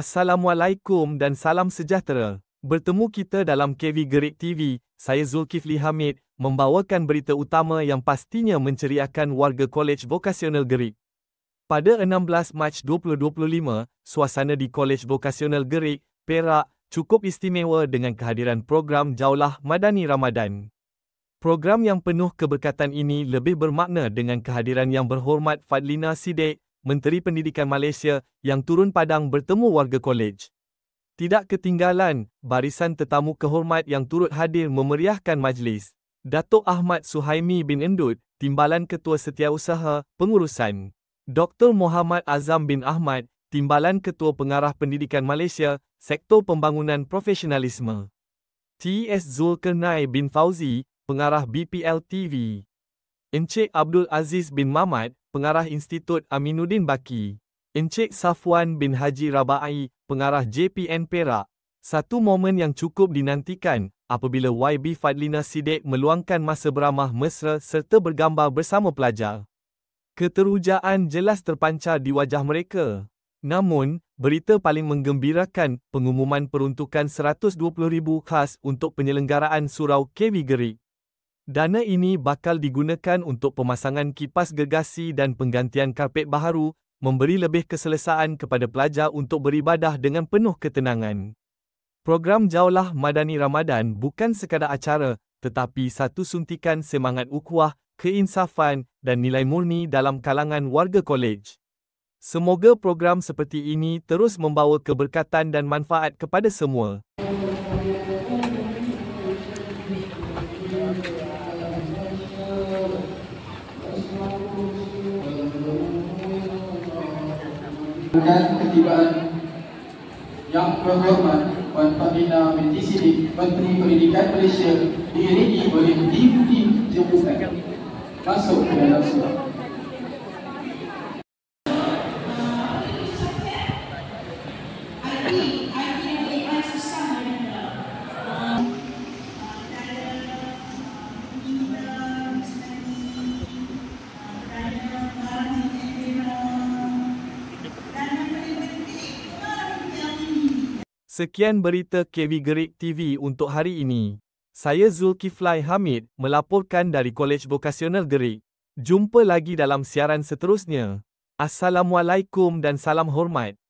Assalamualaikum dan salam sejahtera. Bertemu kita dalam KV Gerik TV, saya Zulkifli Hamid, membawakan berita utama yang pastinya menceriakan warga Kolej Vokasional Gerik. Pada 16 Mac 2025, suasana di Kolej Vokasional Gerik, Perak, cukup istimewa dengan kehadiran program Jaulah Madani Ramadan. Program yang penuh keberkatan ini lebih bermakna dengan kehadiran Yang Berhormat Fadlina Siddiq, Menteri Pendidikan Malaysia, yang turun padang bertemu warga kolej. Tidak ketinggalan, barisan tetamu kehormat yang turut hadir memeriahkan majlis. Datuk Ahmad Suhaimi bin Endut, Timbalan Ketua Setiausaha, Pengurusan. Dr. Muhammad Azam bin Ahmad, Timbalan Ketua Pengarah Pendidikan Malaysia, Sektor Pembangunan Profesionalisme. T.S. Zulkarnain bin Fauzi, Pengarah BPL TV. Encik Abdul Aziz bin Mamat, Pengarah Institut Aminuddin Baki. Encik Safwan bin Haji Rabai, Pengarah JPN Perak. Satu momen yang cukup dinantikan, apabila YB Fadlina Siddiq meluangkan masa beramah mesra serta bergambar bersama pelajar. Keterujaan jelas terpancar di wajah mereka. Namun, berita paling menggembirakan, pengumuman peruntukan RM120,000 khas untuk penyelenggaraan surau KV Gerik. Dana ini bakal digunakan untuk pemasangan kipas gergasi dan penggantian karpet baharu, memberi lebih keselesaan kepada pelajar untuk beribadah dengan penuh ketenangan. Program Jaulah Madani Ramadan bukan sekadar acara, tetapi satu suntikan semangat ukhuwah, keinsafan dan nilai murni dalam kalangan warga kolej. Semoga program seperti ini terus membawa keberkatan dan manfaat kepada semua. Dengan ketibaan Yang Berhormat Puan Fadlina binti Siddiq, Menteri Pendidikan Malaysia, diiringi oleh Deputi Jemputan masuk ke dalam surau. Sekian berita KV Gerik TV untuk hari ini. Saya Zulkifli Hamid, melaporkan dari Kolej Vokasional Gerik. Jumpa lagi dalam siaran seterusnya. Assalamualaikum dan salam hormat.